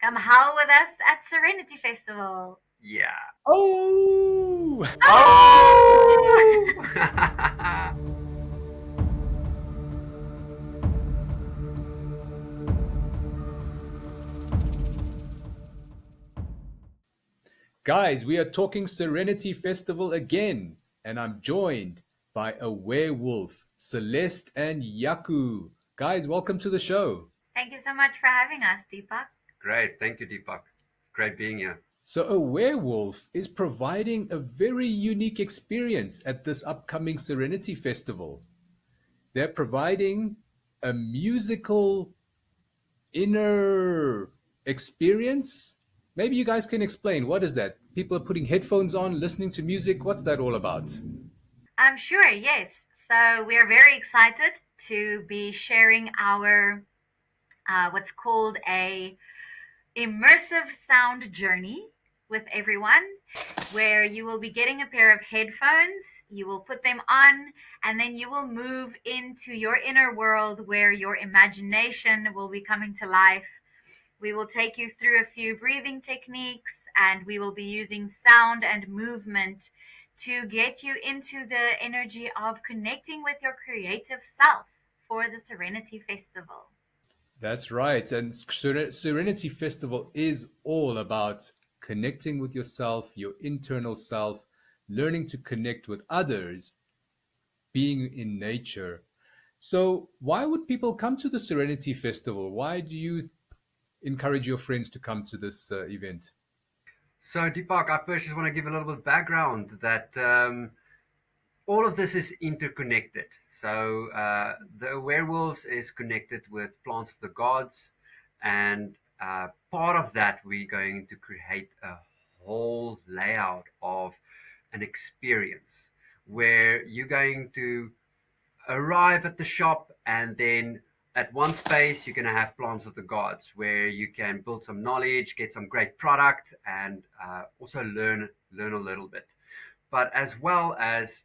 Come howl with us at Serenity Festival. Yeah. Oh! Oh! Oh! Guys, we are talking Serenity Festival again, and I'm joined by Awarewolf, Celeste, and Yaku. Guys, welcome to the show. Thank you so much for having us, Deepak. Great. Thank you, Deepak. Great being here. So, Awarewolf is providing a very unique experience at this upcoming Serenity Festival. They're providing a musical inner experience. Maybe you guys can explain what is that? People are putting headphones on, listening to music. What's that all about? I'm sure, yes. So we're very excited to be sharing our what's called a immersive sound journey with everyone, where you will be getting a pair of headphones, you will put them on, and then you will move into your inner world where your imagination will be coming to life. We will take you through a few breathing techniques, and we will be using sound and movement to get you into the energy of connecting with your creative self for the Serenity Festival. That's right. And Serenity Festival is all about connecting with yourself, your internal self, learning to connect with others, being in nature. So, why would people come to the Serenity Festival? Why do you encourage your friends to come to this event? So, Deepak, I first just want to give a little bit of background that all of this is interconnected. So, the werewolves is connected with plants of the gods, and part of that, we're going to create a whole layout of an experience where you're going to arrive at the shop, and then at one space you're going to have plants of the gods where you can build some knowledge, get some great product, and also learn a little bit. But as well as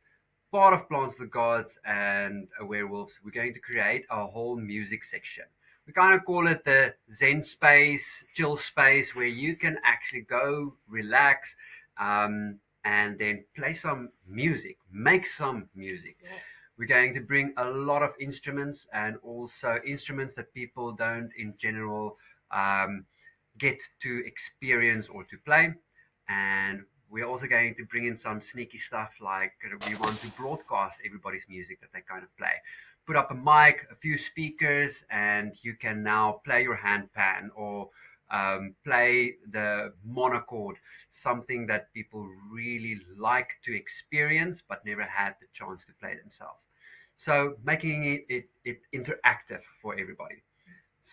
part of plants of the gods and werewolves, we're going to create a whole music section. We kind of call it the zen space, chill space, where you can actually go relax, and then play some music, make some music. Yes. We're going to bring a lot of instruments, and also instruments that people don't in general um, get to experience or to play. And we're also going to bring in some sneaky stuff, like we want to broadcast everybody's music that they kind of play. Put up a mic, a few speakers, and you can now play your handpan or play the monochord, something that people really like to experience but never had the chance to play themselves. So making it interactive for everybody.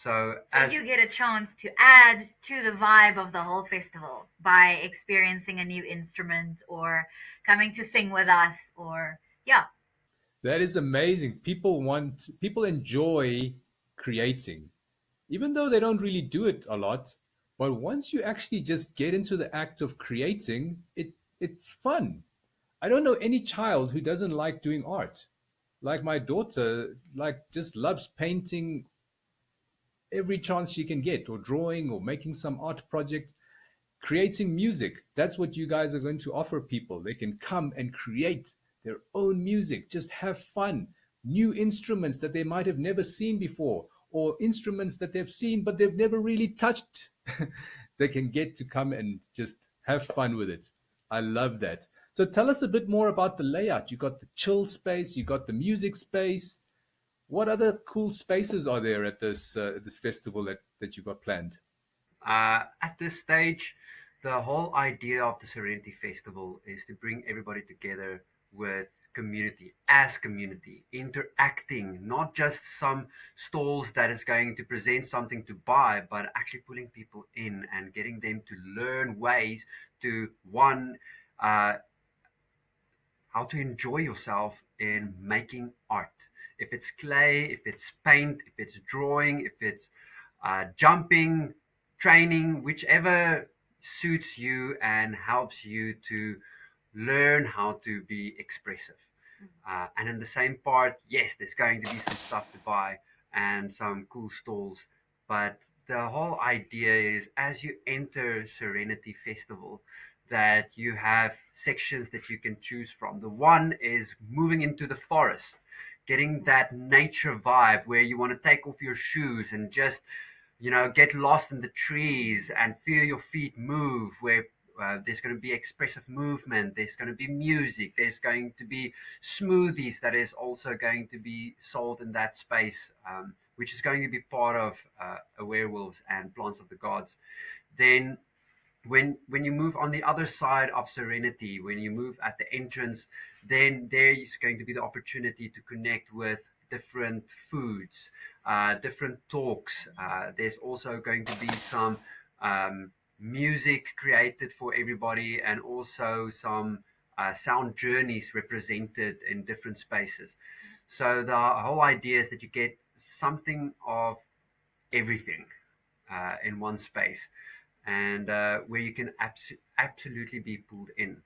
So So as you get a chance to add to the vibe of the whole festival by experiencing a new instrument or coming to sing with us or yeah. That is amazing. People enjoy creating, even though they don't really do it a lot. But once you actually just get into the act of creating, it's fun. I don't know any child who doesn't like doing art. Like my daughter, like just loves painting every chance she can get, or drawing, or making some art project, creating music. That's what you guys are going to offer people. They can come and create their own music, just have fun. New instruments that they might have never seen before, or instruments that they've seen but they've never really touched. They can get to come and just have fun with it. I love that. So tell us a bit more about the layout. You got the chill space, you got the music space. What other cool spaces are there at this festival that you got planned? at this stage, the whole idea of the Serenity Festival is to bring everybody together with community, interacting, not just some stalls that is going to present something to buy, but actually pulling people in and getting them to learn ways to one, uh, how to enjoy yourself in making art. If it's clay, if it's paint, if it's drawing, if it's jumping, training, whichever suits you and helps you to learn how to be expressive. And in the same part, yes, there's going to be some stuff to buy and some cool stalls, but the whole idea is as you enter Serenity Festival, that you have sections that you can choose from. The one is moving into the forest, getting that nature vibe where you want to take off your shoes and just, get lost in the trees and feel your feet move, where there's going to be expressive movement, there's going to be music, there's going to be smoothies that is also going to be sold in that space, which is going to be part of Awarewolves and Plants of the Gods. Then when you move on the other side of Serenity, when you move at the entrance, then there is going to be the opportunity to connect with different foods, different talks. There's also going to be some music created for everybody, and also some sound journeys represented in different spaces. So the whole idea is that you get something of everything in one space, and where you can absolutely be pulled in.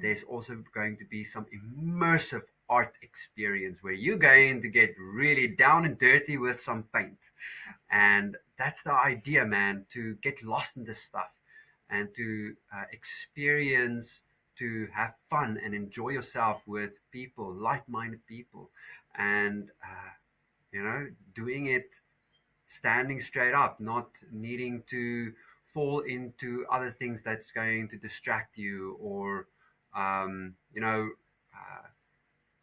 There's also going to be some immersive art experience where you're going to get really down and dirty with some paint. And that's the idea, man, to get lost in this stuff and to experience, to have fun and enjoy yourself with people, like minded people, and, doing it standing straight up, not needing to fall into other things that's going to distract you, or um, you know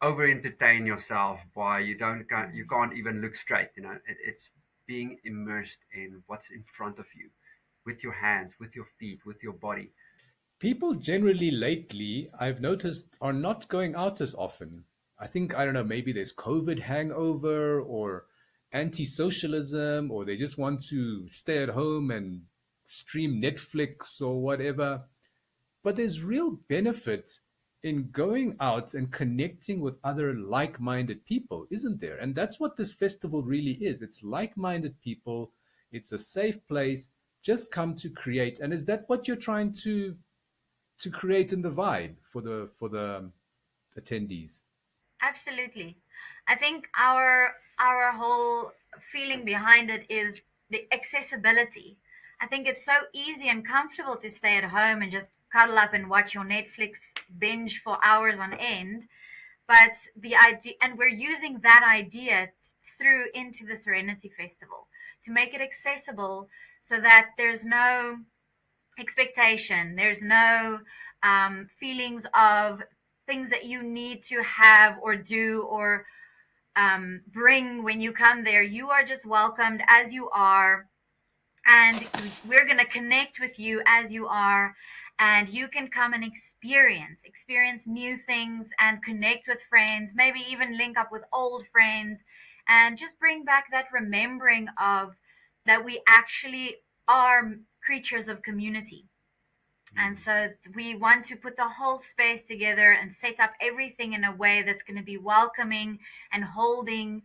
over entertain yourself by you can't even look straight. It's being immersed in what's in front of you, with your hands, with your feet, with your body. People generally lately, I've noticed, are not going out as often. I think, I don't know, maybe there's COVID hangover or anti socialism, or they just want to stay at home and stream Netflix or whatever. But there's real benefit in going out and connecting with other like minded people, isn't there? And that's what this festival really is. It's like minded people, it's a safe place. Just come to create. And is that what you're trying to create in the vibe for the attendees? Absolutely. I think our whole feeling behind it is the accessibility. I think it's so easy and comfortable to stay at home and just cuddle up and watch your Netflix binge for hours on end. But the idea, and we're using that idea through into the Serenity Festival to make it accessible so that there's no expectation, there's no feelings of things that you need to have or do or bring when you come there. You are just welcomed as you are, and we're going to connect with you as you are, and you can come and experience new things and connect with friends, maybe even link up with old friends, and just bring back that remembering of that we actually are creatures of community. And so we want to put the whole space together and set up everything in a way that's going to be welcoming and holding,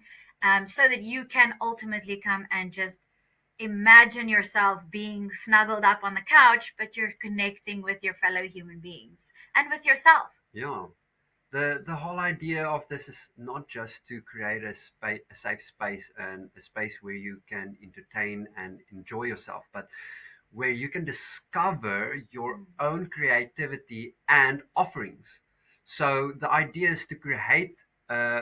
so that you can ultimately come and just imagine yourself being snuggled up on the couch, but you're connecting with your fellow human beings and with yourself. Yeah. The whole idea of this is not just to create a safe space and a space where you can entertain and enjoy yourself, but where you can discover your own creativity and offerings. So the idea is to create uh,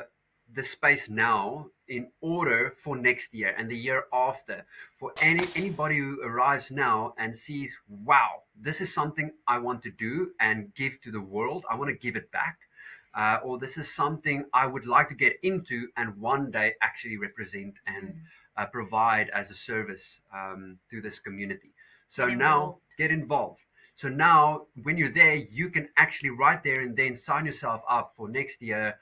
the space now in order for next year and the year after, for anybody who arrives now and sees, wow, this is something I want to do and give to the world. I want to give it back. Or this is something I would like to get into and one day actually represent and provide as a service to this community. So Get now involved. get involved. So now when you're there, you can actually right there and then sign yourself up for next year,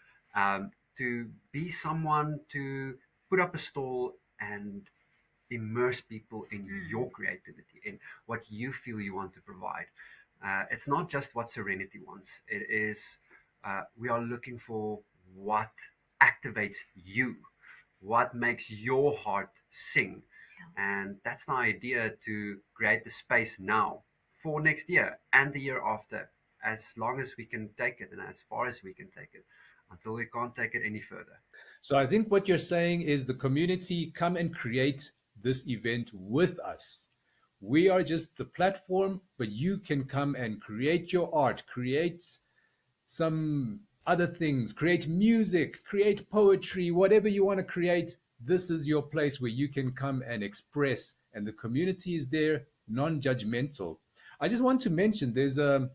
to be someone to put up a stall and immerse people in your creativity, in what you feel you want to provide. It's not just what Serenity wants. It is, we are looking for what activates you, what makes your heart sing. And that's the idea, to create the space now for next year and the year after, as long as we can take it and as far as we can take it, until we can't take it any further. So I think what you're saying is the community come and create this event with us. We are just the platform, but you can come and create your art, create some other things, create music, create poetry, whatever you want to create. This is your place where you can come and express, and the community is there, non-judgmental. I just want to mention there's an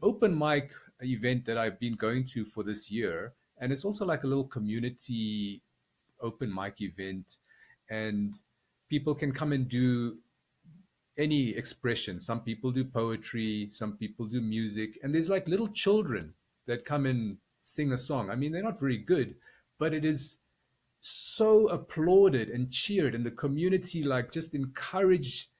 open mic event that I've been going to for this year, and it's also like a little community open mic event, and people can come and do any expression. Some people do poetry, some people do music, and there's like little children that come and sing a song. I mean, they're not very good, but it is so applauded and cheered, and the community like just encourage.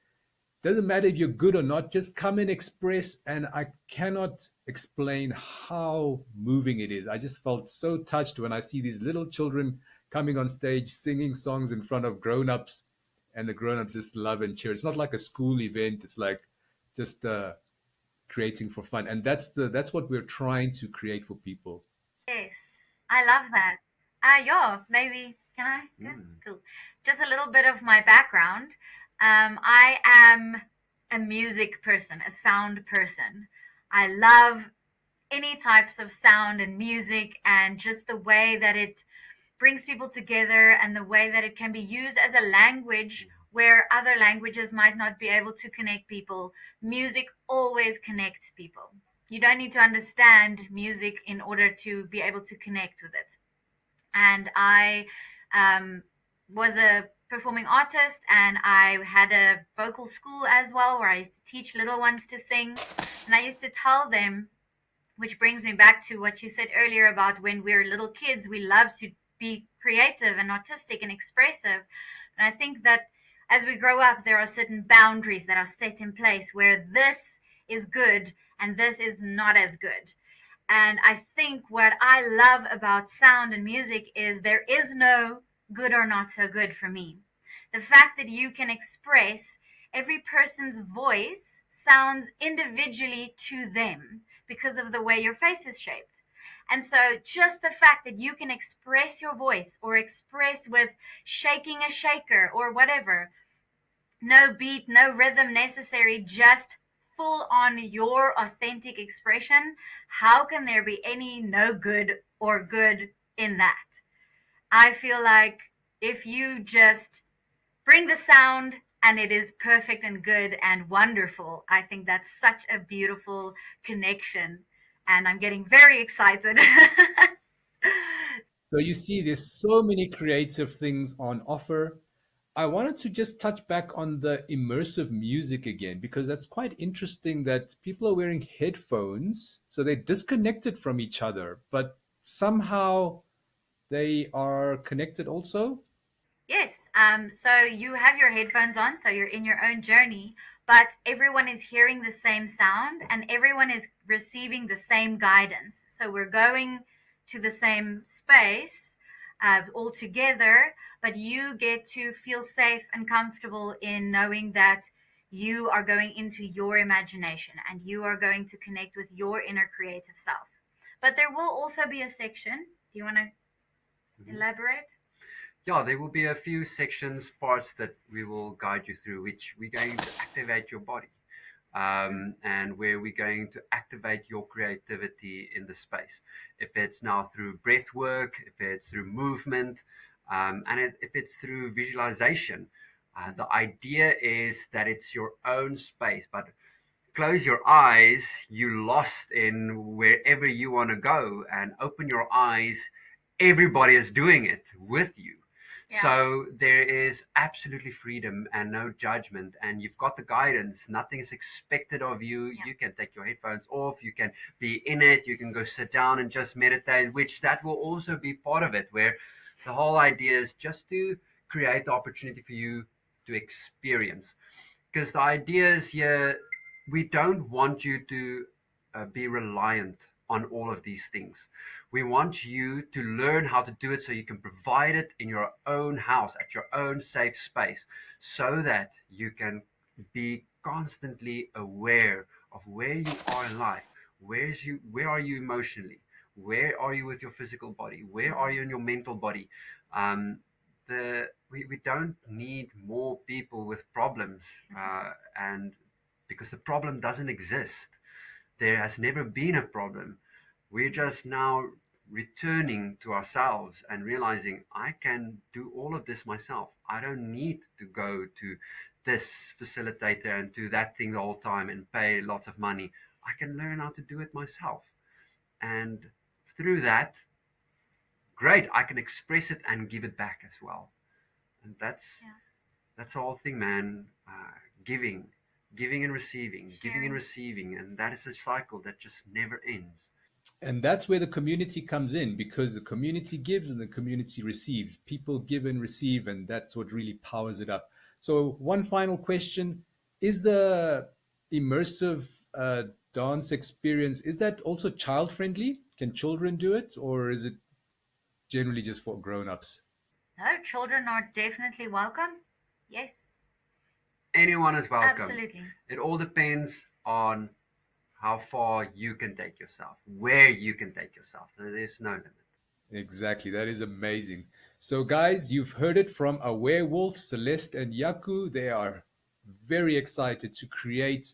Doesn't matter if you're good or not, just come and express. And I cannot explain how moving it is. I just felt so touched when I see these little children coming on stage singing songs in front of grown-ups, and the grown-ups just love and cheer. It's not like a school event. It's like just creating for fun, and that's what we're trying to create for people. Yes, I love that. Yeah, maybe can I? Yeah, Mm. cool. Just a little bit of my background. I am a music person, a sound person. I love any types of sound and music, and just the way that it brings people together, and the way that it can be used as a language where other languages might not be able to connect people. Music always connects people. You don't need to understand music in order to be able to connect with it. And I um, was a performing artist, and I had a vocal school as well where I used to teach little ones to sing. And I used to tell them, which brings me back to what you said earlier about when we're little kids, we love to be creative and artistic and expressive. And I think that as we grow up, there are certain boundaries that are set in place where this is good and this is not as good. And I think what I love about sound and music is there is no good or not so good for me. The fact that you can express, every person's voice sounds individually to them because of the way your face is shaped. And so, just the fact that you can express your voice or express with shaking a shaker or whatever, no beat, no rhythm necessary, just full on your authentic expression, how can there be any no good or good in that? I feel like if you just bring the sound and it is perfect and good and wonderful, I think that's such a beautiful connection. And I'm getting very excited. So you see, there's so many creative things on offer. I wanted to just touch back on the immersive music again, because that's quite interesting that people are wearing headphones, so they're disconnected from each other, but somehow they are connected also. Yes, so you have your headphones on, so you're in your own journey, but everyone is hearing the same sound and everyone is receiving the same guidance. So we're going to the same space all together, but you get to feel safe and comfortable in knowing that you are going into your imagination and you are going to connect with your inner creative self. But there will also be a section. Do you want to Mhm. elaborate? Yeah, there will be a few sections, parts that we will guide you through, which we're going to activate your body, and where we're going to activate your creativity in the space. If it's now through breath work, if it's through movement, if it's through visualization. The idea is that it's your own space, but close your eyes, you lost in wherever you want to go, and open your eyes, everybody is doing it with you. Yeah. So there is absolutely freedom and no judgment, and you've got the guidance. Nothing is expected of you. Yeah. You can take your headphones off, you can be in it, you can go sit down and just meditate, which that will also be part of it, where the whole idea is just to create the opportunity for you to experience. Because the idea is here, we don't want you to be reliant on all of these things. We want you to learn how to do it so you can provide it in your own house, at your own safe space, so that you can be constantly aware of where you are in life. Where are you emotionally? Where are you with your physical body? Where are you in your mental body? Um, we don't need more people with problems, and because the problem doesn't exist. There has never been a problem. We're just now returning to ourselves and realizing I can do all of this myself. I don't need to go to this facilitator and do that thing the whole time and pay lots of money. I can learn how to do it myself. And through that, great, I can express it and give it back as well. And Yeah. that's the whole thing, man. Giving, giving and receiving, giving and Sharing. receiving, and that is a cycle that just never ends. And that's where the community comes in, because the community gives and the community receives. People give and receive, and that's what really powers it up. So, one final question: is the immersive dance experience, is that also child friendly? Can children do it, or is it generally just for grown-ups? No, children are definitely welcome. Yes, Anyone is welcome. absolutely. It all depends on how far you can take yourself, where you can take yourself. So there's no limit. Exactly. That is amazing. So, guys, you've heard it from Awarewolves, Celeste, and Yaku. They are very excited to create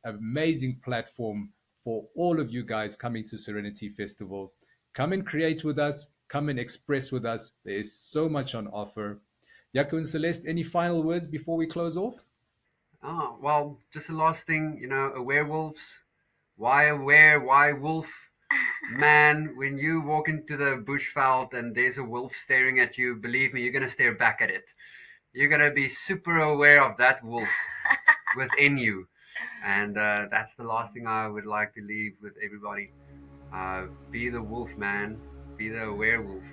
an amazing platform for all of you guys coming to Serenity Festival. Come and create with us, come and express with us. There is so much on offer. Yaku and Celeste, any final words before we close off? Oh, well, just the last thing, werewolves. Why a were? Why wolf? Man, when you walk into the bushveld and there's a wolf staring at you, believe me, you're going to stare back at it. You're going to be super aware of that wolf within you. And that's the last thing I would like to leave with everybody. Be the wolf, man. Be the werewolf.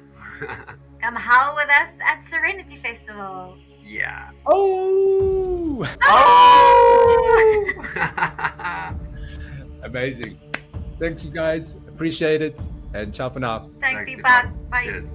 Come howl with us at Serenity Festival. Yeah. Oh! Oh! Amazing. Thanks, you guys. Appreciate it. And ciao for now. Thanks, Thanks, Deepak. Deepak. Bye. Cheers.